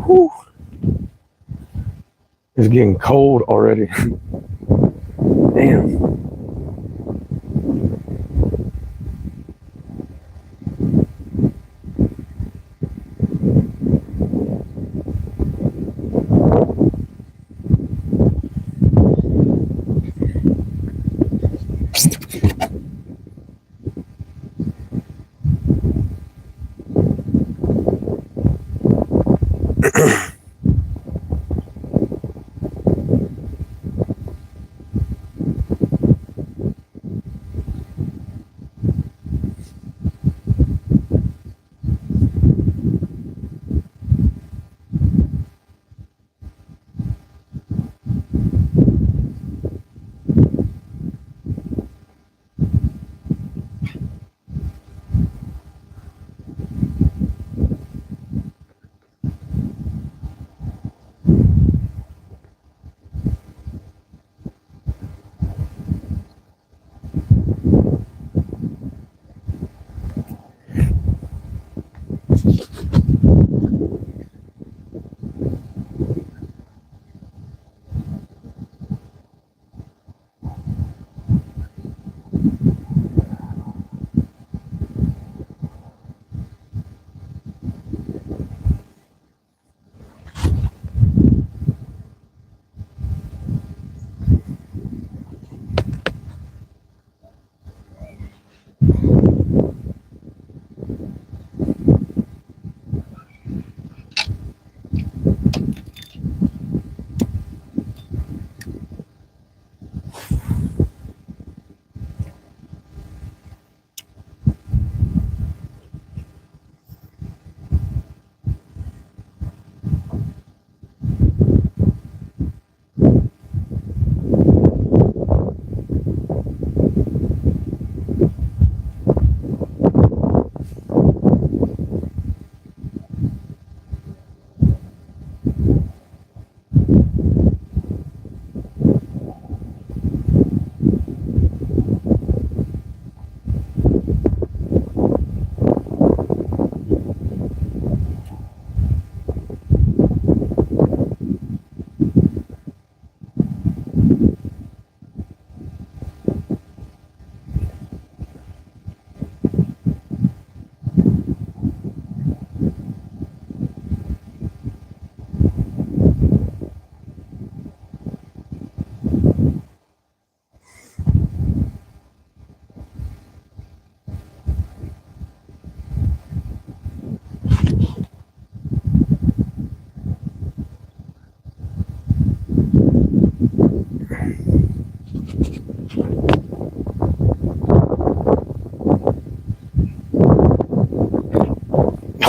Whew. It's getting cold already. Damn.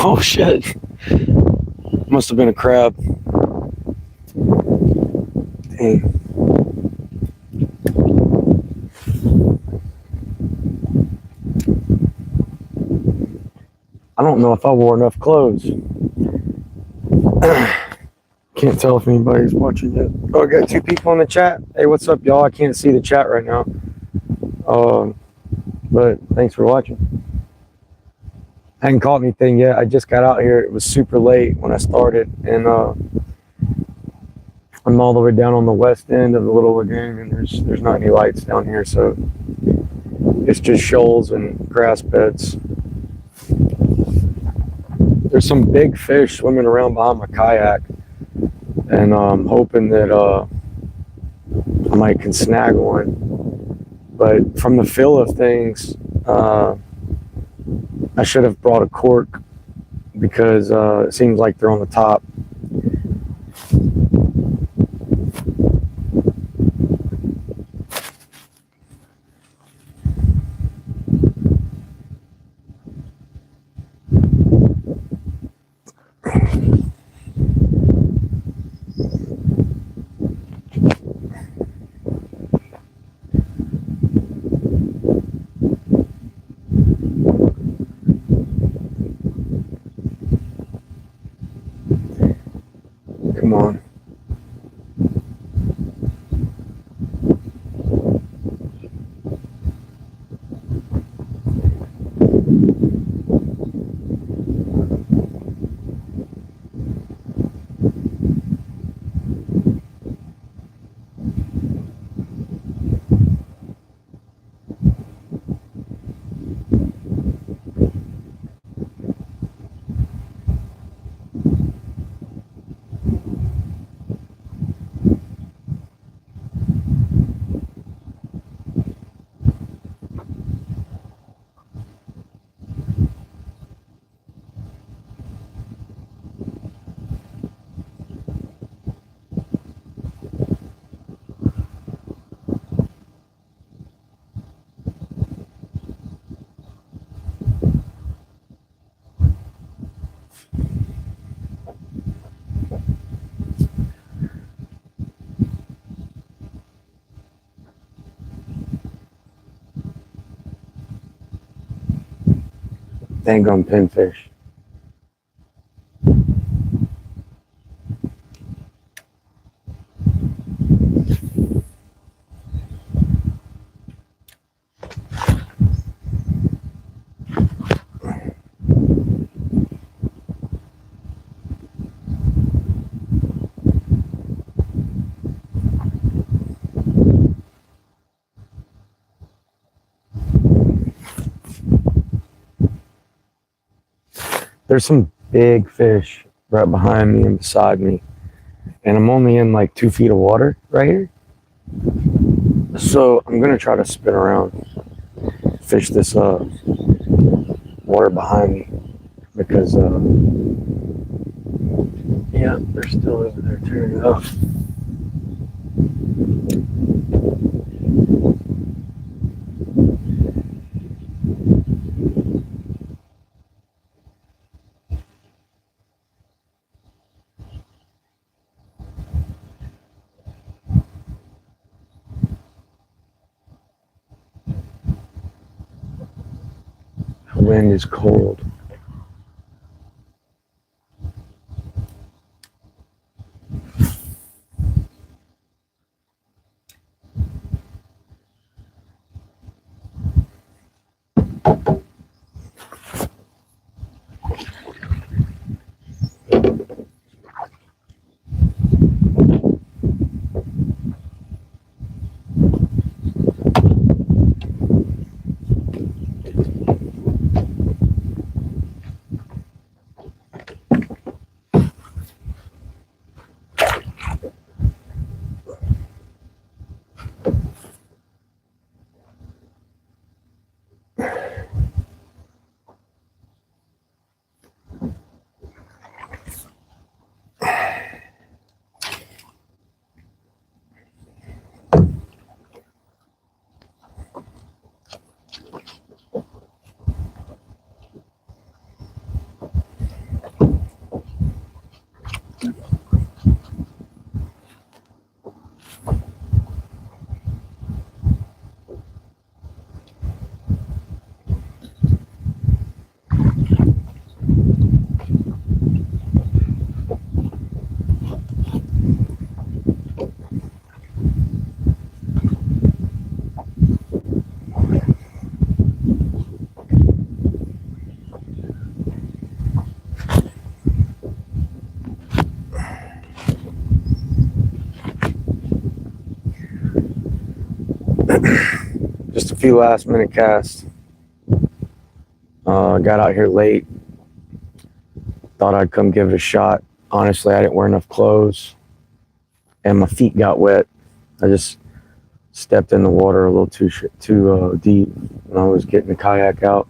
Oh shit. Must have been a crab. Dang. I don't know if I wore enough clothes. Can't tell if anybody's watching yet. Oh, I got 2 people in the chat. Hey, what's up, y'all? I can't see the chat right now. But thanks for watching. I hadn't caught anything yet. I just got out here. It was super late when I started, and I'm all the way down on the west end of the little lagoon, and there's not any lights down here, so it's just shoals and grass beds. There's some big fish swimming around behind my kayak, and I'm hoping that I might can snag one. But from the feel of things, I should have brought a cork because it seems like they're on the top. Come on. Dang on pinfish. There's some big fish right behind me and beside me. And I'm only in like 2 feet of water right here. So I'm going to try to spin around, fish this water behind me. Because, yeah, they're still over there tearing it up. The wind is cold. Just a few last minute casts. Got out here late. Thought I'd come give it a shot. Honestly, I didn't wear enough clothes and my feet got wet. I just stepped in the water a little too deep when I was getting the kayak out.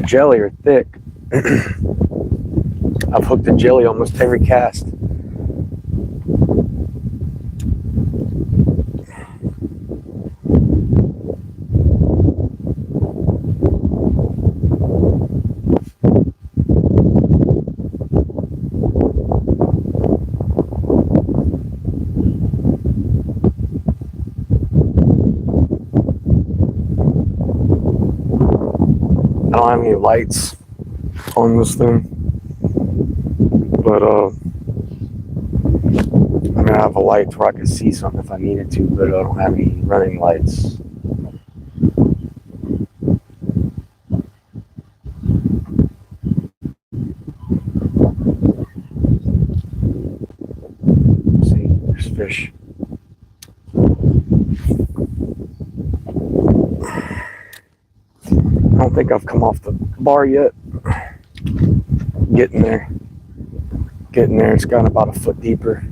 Jelly are thick. I've hooked a jelly almost every cast. I don't have any lights on this thing, but I mean, I have a light where I can see something if I needed to, but I don't have any running lights. See, there's fish. I don't think I've come off the bar yet. Getting there. It's gotten about a foot deeper.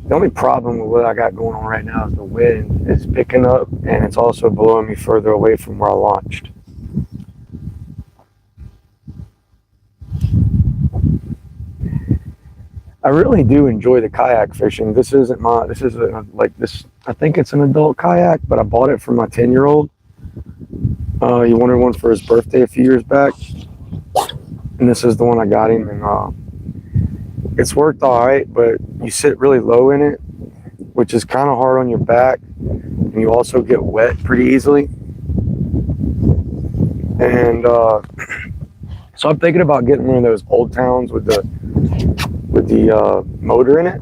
The only problem with what I got going on right now is the wind is picking up, and it's also blowing me further away from where I launched. I really do enjoy the kayak fishing. This isn't like this. I think it's an adult kayak, but I bought it for my 10-year-old. He wanted one for his birthday a few years back, and this is the one I got him. And it's worked all right, but you sit really low in it, which is kind of hard on your back, and you also get wet pretty easily. And so I'm thinking about getting one of those Old Towns with the motor in it.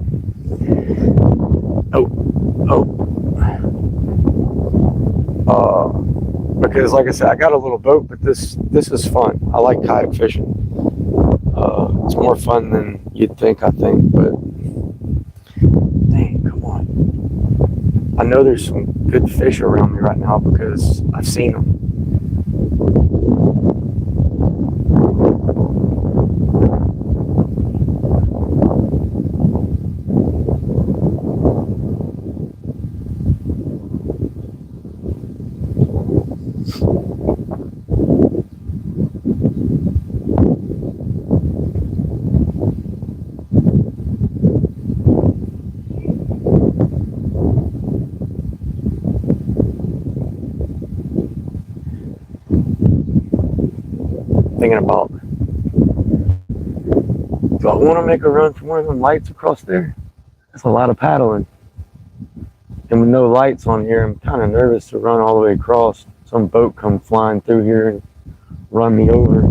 Because like I said, I got a little boat, but this is fun. I like kayak fishing. It's more fun than you'd think, I think, but dang, come on. I know there's some good fish around me right now because I've seen them. Thinking about, do I want to make a run for one of them lights across there? That's a lot of paddling. And with no lights on here, I'm kind of nervous to run all the way across. Some boat come flying through here and run me over.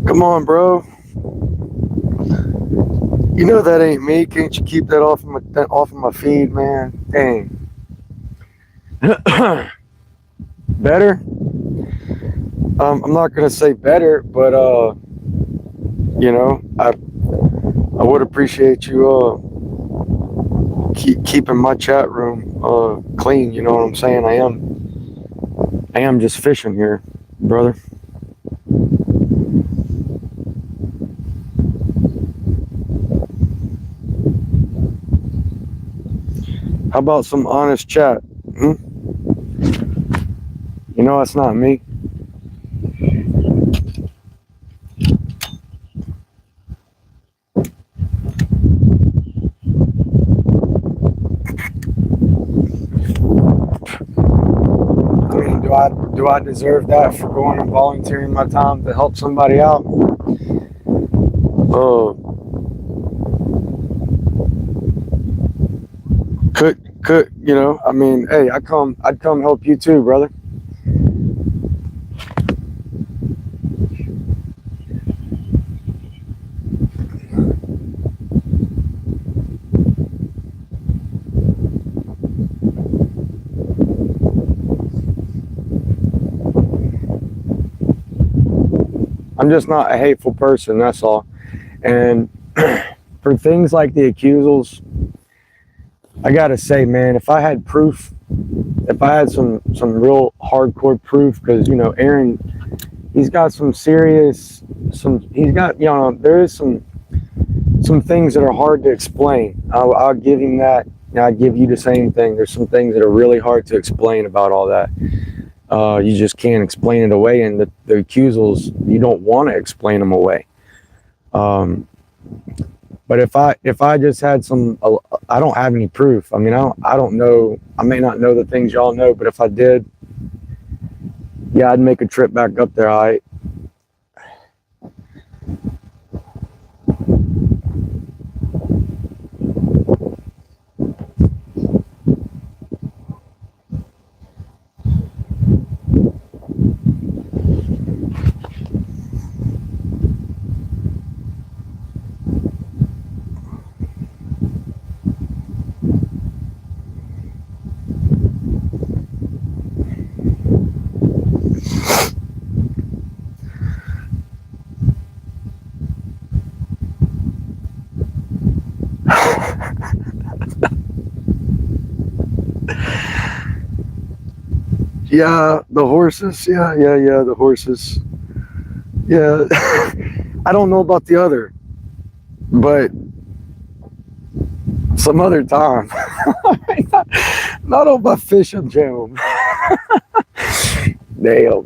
Come on, bro. You know that ain't me. Can't you keep that off of my feed, man? Dang. Better? I'm not gonna say better, but you know, I would appreciate you keeping my chat room clean. You know what I'm saying? I am just fishing here, brother. How about some honest chat? Hmm? You know that's not me. I mean, do I deserve that for going and volunteering my time to help somebody out? Uh, could you know? I mean, hey, I'd come help you too, brother. I'm just not a hateful person. That's all. And for things like the accusals, I gotta say, man, if I had proof, if I had some real hardcore proof, because you know, Aaron, he's got some serious, he's got, you know, there is some things that are hard to explain. I'll give him that. And I give you the same thing. There's some things that are really hard to explain about all that. You just can't explain it away, and the accusals, you don't want to explain them away. But if I just had some, I don't have any proof. I mean, I don't know. I may not know the things y'all know, but if I did, yeah, I'd make a trip back up there. Yeah, the horses. Yeah, the horses. Yeah, I don't know about the other, but some other time. Not on my fishing channel. Damn.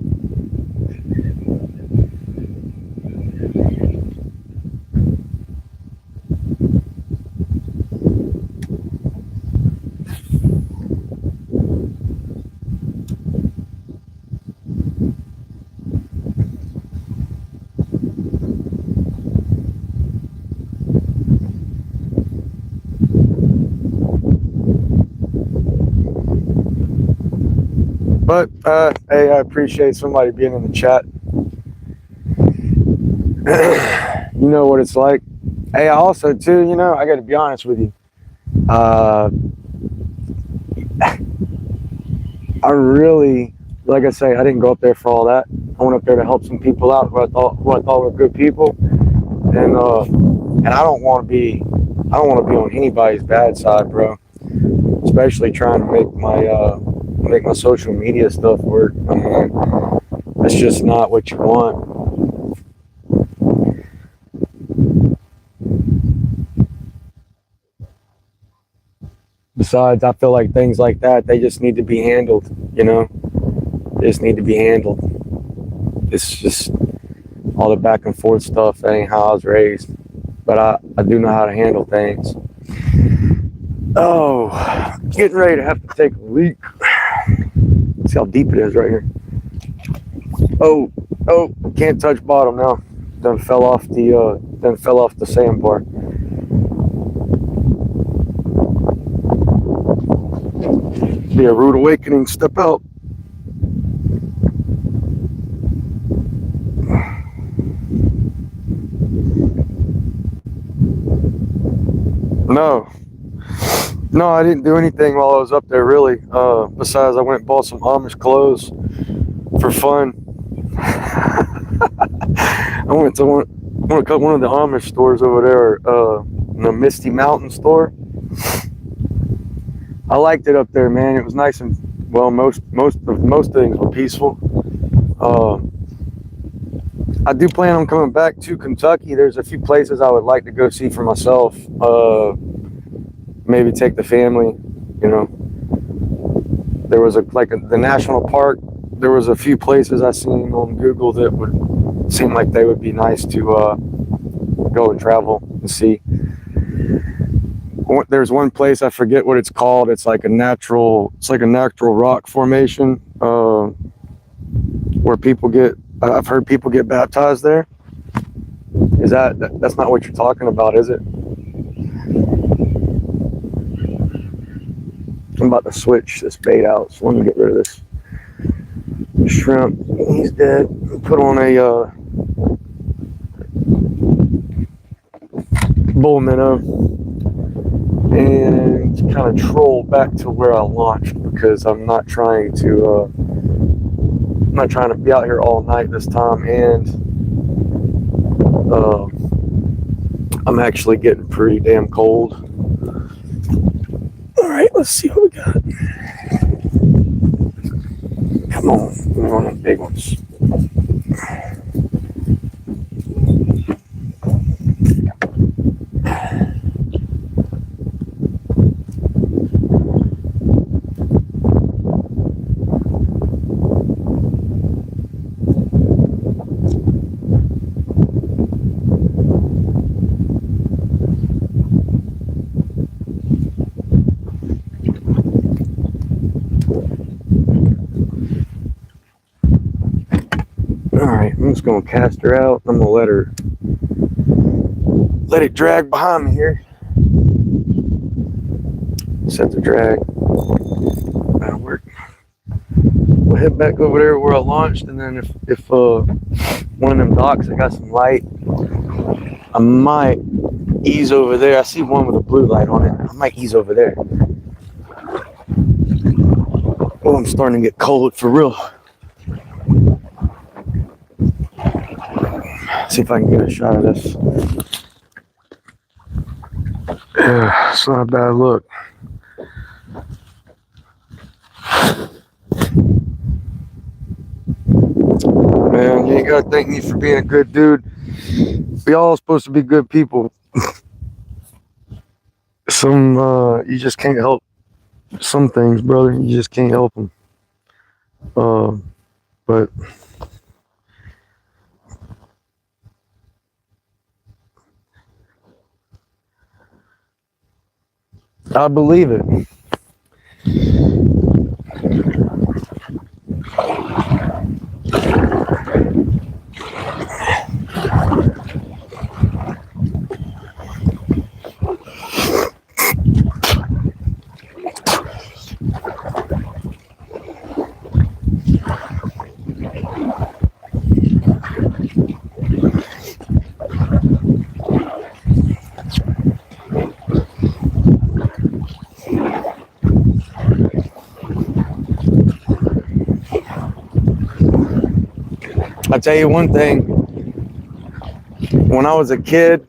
But hey, I appreciate somebody being in the chat. You know what it's like. Hey, I also too, you know, I got to be honest with you. I really, like I say, I didn't go up there for all that. I went up there to help some people out who I thought were good people, and I don't want to be on anybody's bad side, bro. Especially trying to make my social media stuff work. I mean, that's just not what you want. Besides, I feel like things like that, they just need to be handled, you know? They just need to be handled. It's just all the back and forth stuff. That ain't how I was raised. But I do know how to handle things. Oh, getting ready to have to take a leak. See how deep it is right here. Oh, can't touch bottom now. Done fell off the sandbar. Be a rude awakening. Step out. No, I didn't do anything while I was up there, really. Besides, I went and bought some Amish clothes for fun. I went to one of the Amish stores over there, the Misty Mountain store. I liked it up there, man. It was nice and well. Most things were peaceful. I do plan on coming back to Kentucky. There's a few places I would like to go see for myself. Maybe take the family. You know, there was the national park. There was a few places I seen on Google that would seem like they would be nice to go and travel and see. There's one place, I forget what it's called. It's like a natural rock formation where I've heard people get baptized there. That's not what you're talking about, is it? I'm about to switch this bait out, so let me get rid of this shrimp. He's dead. Put on a bull minnow and kind of troll back to where I launched, because I'm not trying to be out here all night this time, and I'm actually getting pretty damn cold. All right, let's see what we got. Come on, we're on the big ones. Alright, I'm just going to cast her out. I'm going to let it drag behind me here. Set the drag. That'll work. We'll head back over there where I launched, and then if one of them docks that got some light, I might ease over there. I see one with a blue light on it. I might ease over there. Oh, I'm starting to get cold for real. See if I can get a shot of this. It's not a bad look. Man, you ain't gotta thank me for being a good dude. We all supposed to be good people. You just can't help some things, brother. You just can't help them. But I believe it. I'll tell you one thing. When I was a kid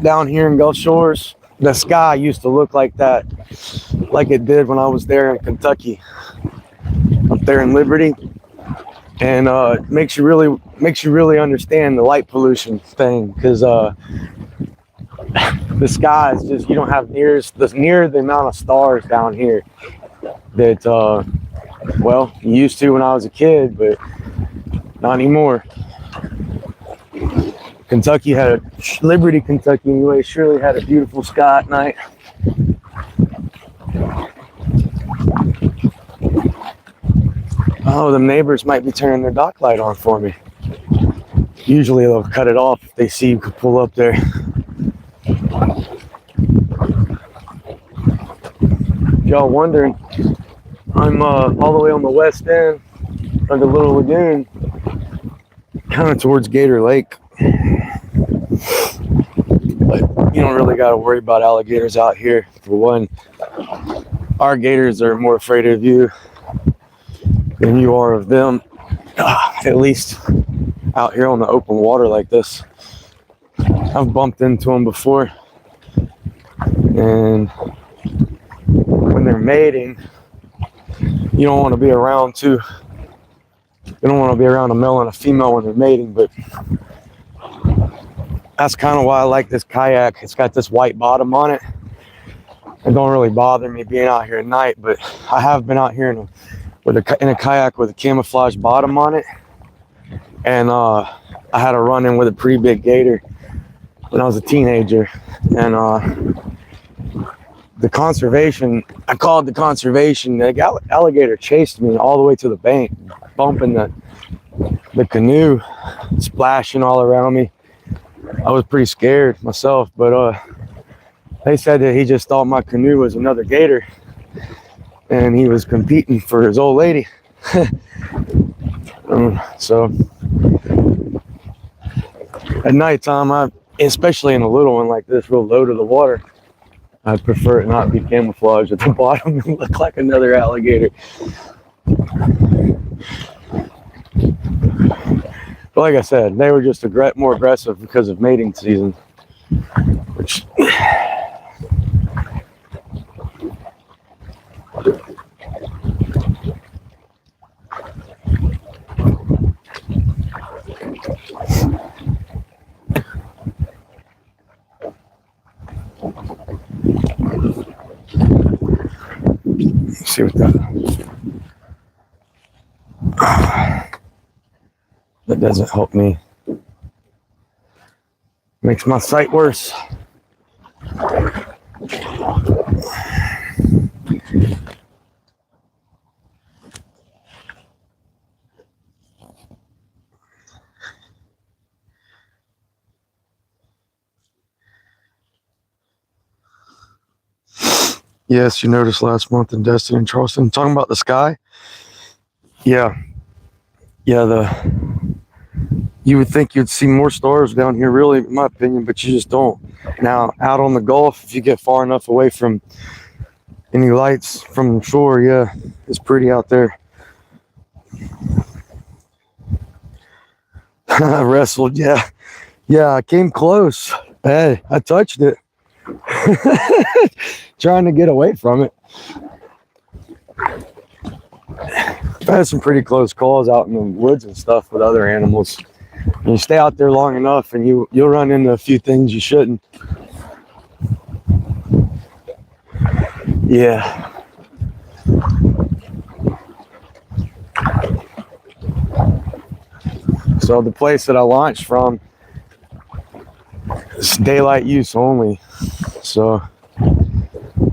down here in Gulf Shores, the sky used to look like that, like it did when I was there in Kentucky, up there in Liberty. And it makes you really understand the light pollution thing, because the sky is just, you don't have near the amount of stars down here that well, you used to when I was a kid, but not anymore. Liberty, Kentucky anyway, surely had a beautiful sky at night. Oh, the neighbors might be turning their dock light on for me. Usually they'll cut it off if they see you could pull up there. Y'all wondering, I'm all the way on the west end of the Little Lagoon, kind of towards Gator Lake. But you don't really got to worry about alligators out here. For one, our gators are more afraid of you than you are of them, at least out here on the open water like this. I've bumped into them before, and when they're mating, you don't want to be around too. You don't want to be around a male and a female when they're mating, but that's kind of why I like this kayak. It's got this white bottom on it, it don't really bother me being out here at night, but I have been out here in a kayak with a camouflage bottom on it, and I had a run-in with a pretty big gator when I was a teenager, and the conservation, I called the conservation, the alligator chased me all the way to the bank, bumping the canoe, splashing all around me. I was pretty scared myself, but they said that he just thought my canoe was another gator and he was competing for his old lady. So at nighttime, especially in a little one like this, real low to the water, I prefer it not be camouflaged at the bottom and look like another alligator. But like I said, they were just more aggressive because of mating season, which let's see what that doesn't help me. Makes my sight worse. Yes, you noticed last month in Destin and Charleston, talking about the sky. Yeah, you would think you'd see more stars down here, really, in my opinion, but you just don't. Now, out on the Gulf, if you get far enough away from any lights from the shore, yeah, it's pretty out there. I wrestled, yeah, I came close. Hey, I touched it. Trying to get away from it. I've had some pretty close calls out in the woods and stuff with other animals. You stay out there long enough and you'll run into a few things you shouldn't. Yeah. So the place that I launched from is daylight use only. So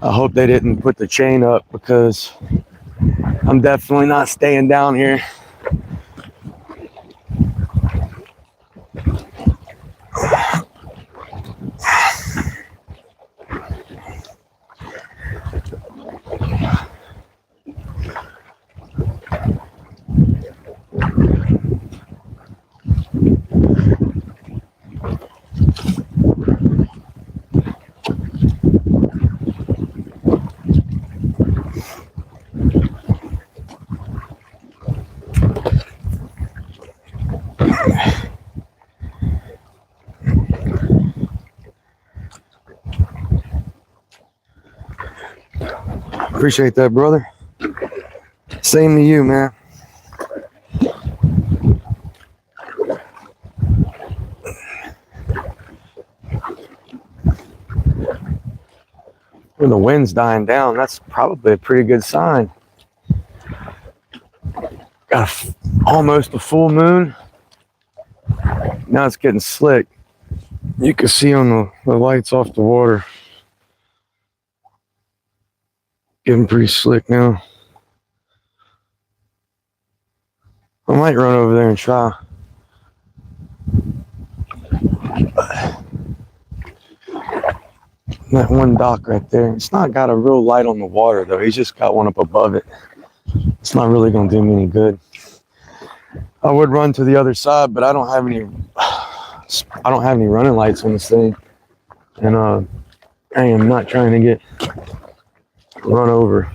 I hope they didn't put the chain up because I'm definitely not staying down here. Appreciate that, brother. Same to you, man. When the wind's dying down, that's probably a pretty good sign. Got almost a full moon. Now it's getting slick. You can see on the lights off the water. Getting pretty slick now. I might run over there and try. That one dock right there. It's not got a real light on the water though. He's just got one up above it. It's not really gonna do me any good. I would run to the other side, but I don't have any running lights on this thing. And I am not trying to get run over.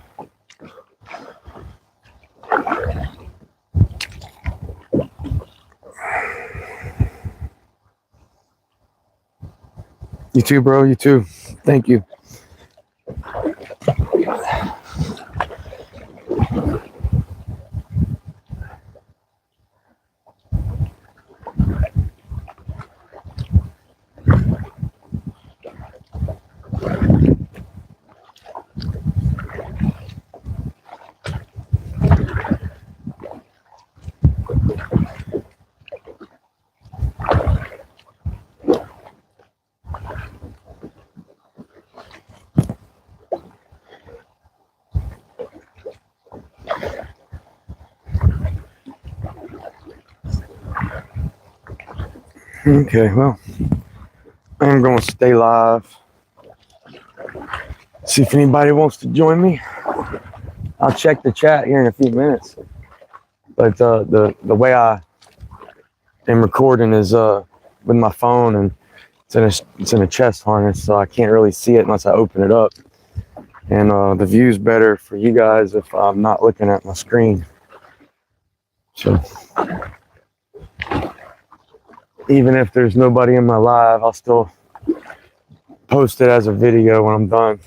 You too, bro. You too. Thank you. Okay, well, I'm going to stay live. See if anybody wants to join me. I'll check the chat here in a few minutes. But the way I am recording is with my phone, and it's in a chest harness, so I can't really see it unless I open it up. And the view's better for you guys if I'm not looking at my screen. So even if there's nobody in my live, I'll still post it as a video when I'm done.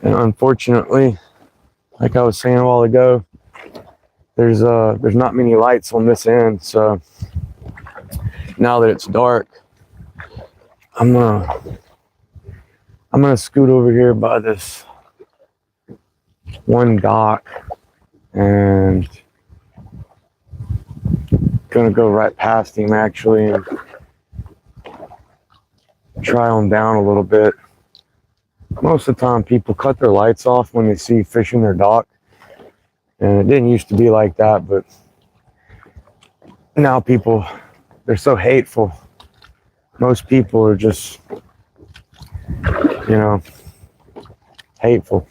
And unfortunately, like I was saying a while ago, there's not many lights on this end, so now that it's dark, I'm gonna scoot over here by this one dock and gonna go right past him actually and try him down a little bit. Most of the time people cut their lights off when they see fish in their dock, and it didn't used to be like that, but now people, they're so hateful. Most people are just, hateful.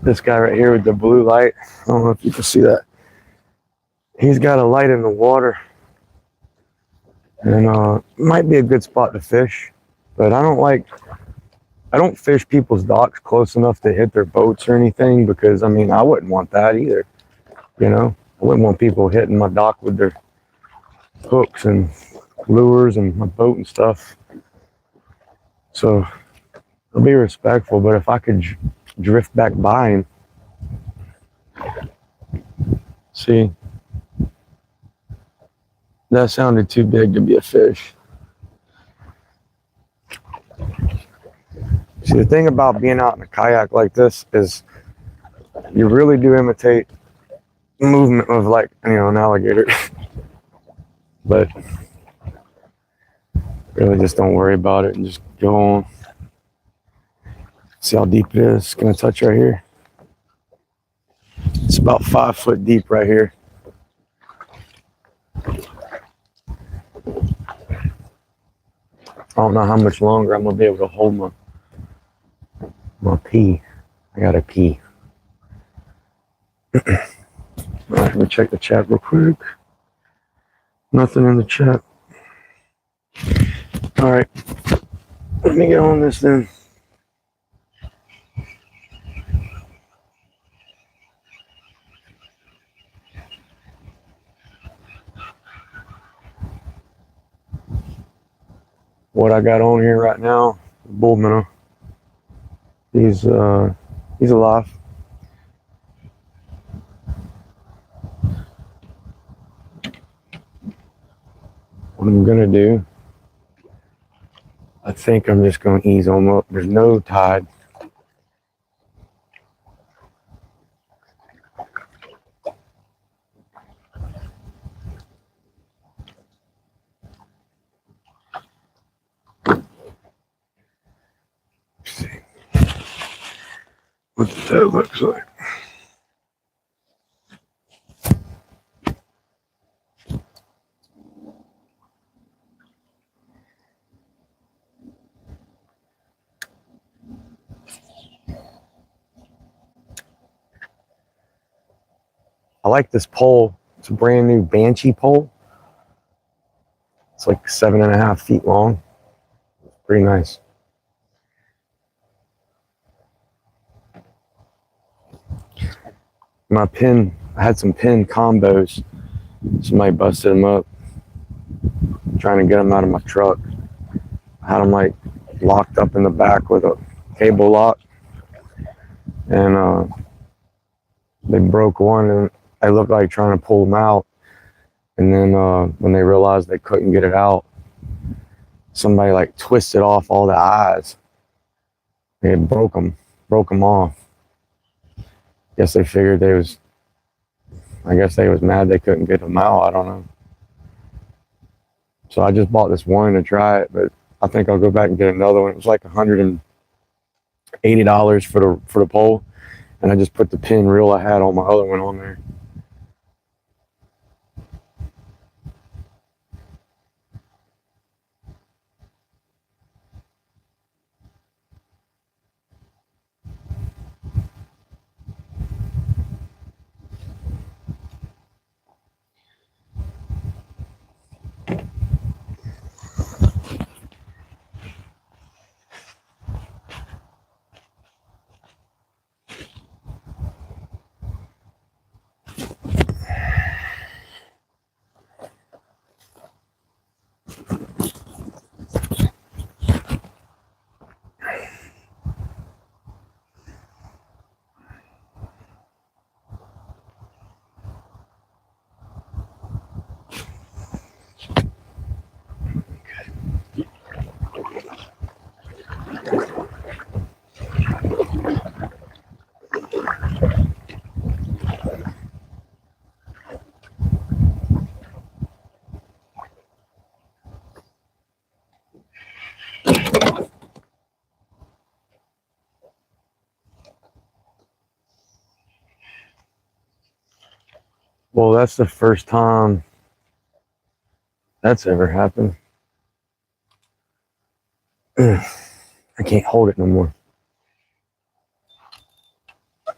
This guy right here with the blue light, I don't know if you can see that. He's got a light in the water, and might be a good spot to fish, but I don't fish people's docks close enough to hit their boats or anything, because I mean, I wouldn't want that either. I wouldn't want people hitting my dock with their hooks and lures and my boat and stuff. So I'll be respectful, but if I could drift back by him, see, that sounded too big to be a fish. See, the thing about being out in a kayak like this is you really do imitate movement of, like, an alligator. But really just don't worry about it and just go on. See how deep it is? It's gonna touch right here. It's about 5 foot deep right here. I don't know how much longer I'm gonna be able to hold my pee. I gotta pee. All right, let me check the chat real quick. Nothing in the chat. All right, let me get on this then. What I got on here right now, bull minnow. He's alive. What I'm gonna do, I think I'm just gonna ease them up. There's no tide. Let's see what the toe looks like. I like this pole. It's a brand new Banshee pole. It's like 7.5 feet long. Pretty nice. My pin, I had some pin combos. Somebody busted them up. Trying to get them out of my truck. I had them like locked up in the back with a cable lock. And they broke one, and I looked like trying to pull them out. And then when they realized they couldn't get it out, somebody like twisted off all the eyes. They broke them off. Guess they figured I guess they was mad they couldn't get them out. I don't know. So I just bought this one to try it, but I think I'll go back and get another one. It was like $180 for the pole, and I just put the pin reel I had on my other one on there. Well, that's the first time that's ever happened. I can't hold it no more.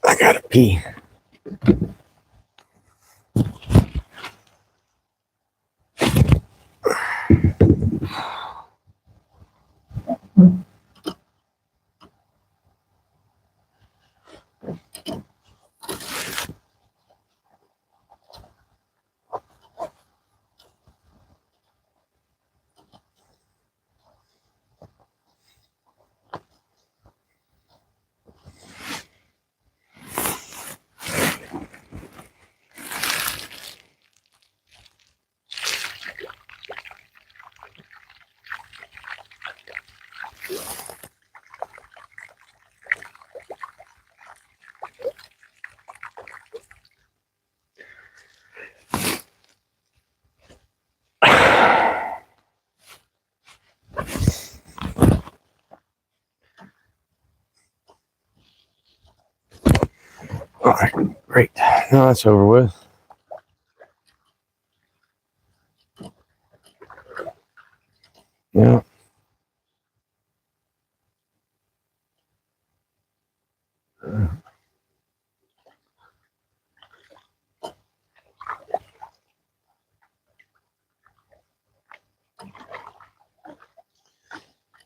I gotta pee. All right, great. Now that's over with. Yeah.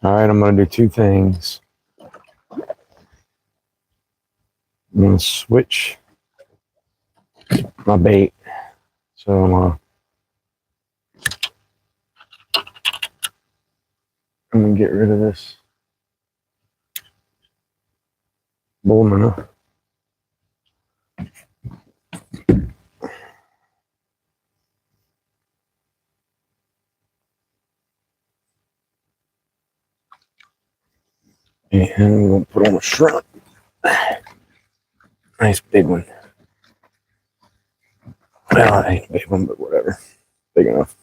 All right, I'm going to do two things. I'm going to switch my bait. So I'm going to get rid of this bull minnow. And we're going to put on a shrimp. Nice big one. Well, it ain't a big one, but whatever. Big enough.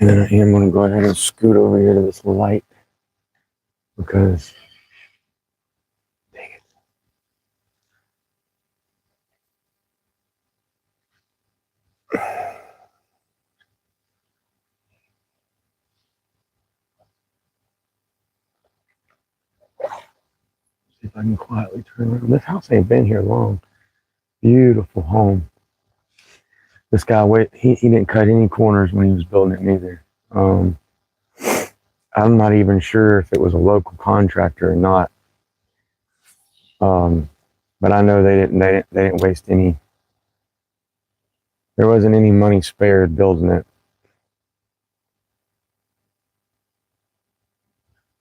And then I am going to go ahead and scoot over here to this light because, dang it. See if I can quietly turn around. This house ain't been here long. Beautiful home. This guy, he didn't cut any corners when he was building it neither. I'm not even sure if it was a local contractor or not. But I know they didn't waste any. There wasn't any money spared building it.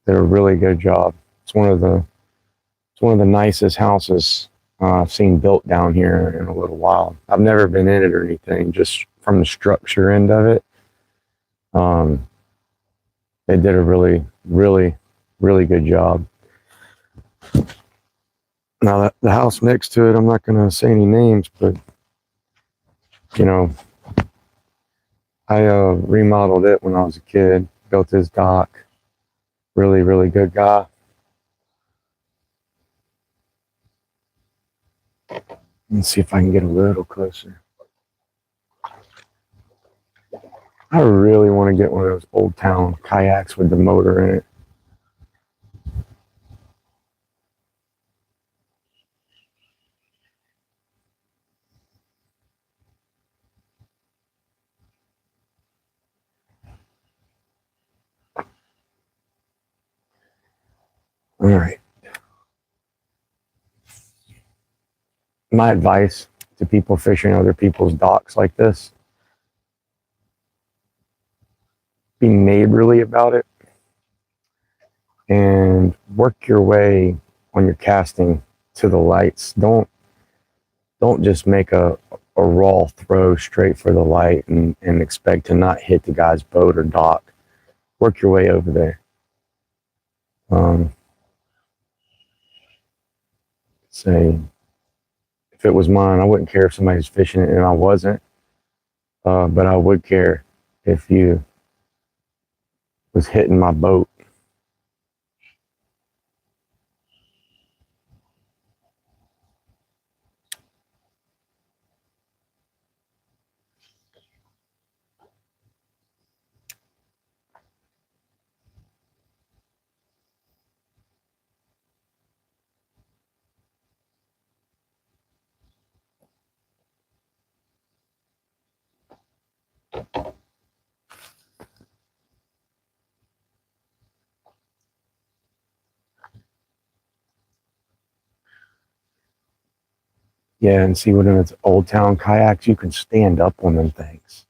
Did a really good job. It's one of the nicest houses I've seen built down here in a little while. I've never been in it or anything, just from the structure end of it. They did a really, really, really good job. Now, the house next to it, I'm not going to say any names, but, you know, I remodeled it when I was a kid, built his dock. Really, really good guy. Let's see if I can get a little closer. I really want to get one of those old town kayaks with the motor in it. All right. My advice to people fishing other people's docks like this: be neighborly about it and work your way on your casting to the lights. Don't just make a raw throw straight for the light and expect to not hit the guy's boat or dock. Work your way over there. Say, if it was mine, I wouldn't care if somebody's fishing it and I wasn't, but I would care if you was hitting my boat. Yeah, and see, when it's old town kayaks, you can stand up on them things.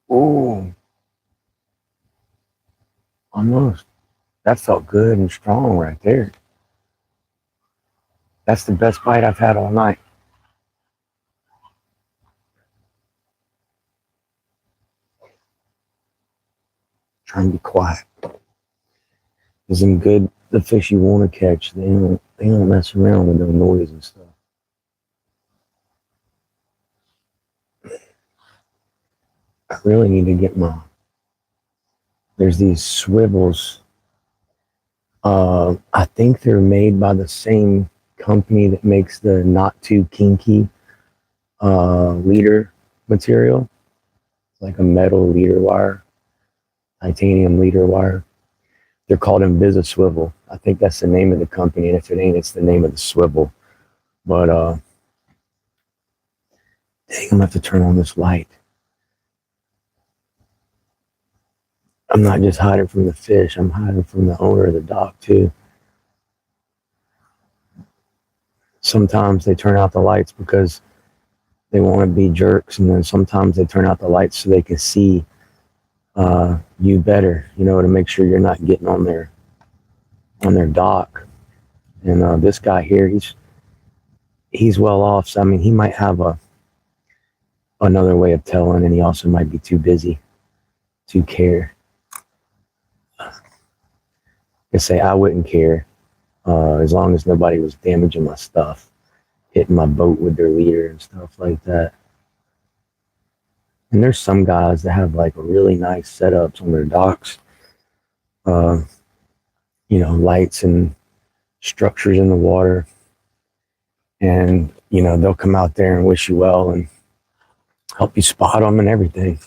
Ooh, almost. That felt good and strong right there. That's the best bite I've had all night. Try and be quiet. There's some good, the fish you want to catch, they don't mess around with no noise and stuff. I really need to get there's these swivels. I think they're made by the same company that makes the not too kinky leader material. It's like a metal leader wire, titanium leader wire. They're called Invisa Swivel. I think that's the name of the company, and if it ain't, it's the name of the swivel. But dang, I'm gonna have to turn on this light. I'm not just hiding from the fish, I'm hiding from the owner of the dock too. Sometimes they turn out the lights because they want to be jerks, and then sometimes they turn out the lights so they can see you better, to make sure you're not getting on their dock. And this guy here, he's well off. So I mean, he might have another way of telling, and he also might be too busy to care. I say I wouldn't care as long as nobody was damaging my stuff, hitting my boat with their leader and stuff like that. And there's some guys that have like really nice setups on their docks, lights and structures in the water. And, they'll come out there and wish you well and help you spot them and everything.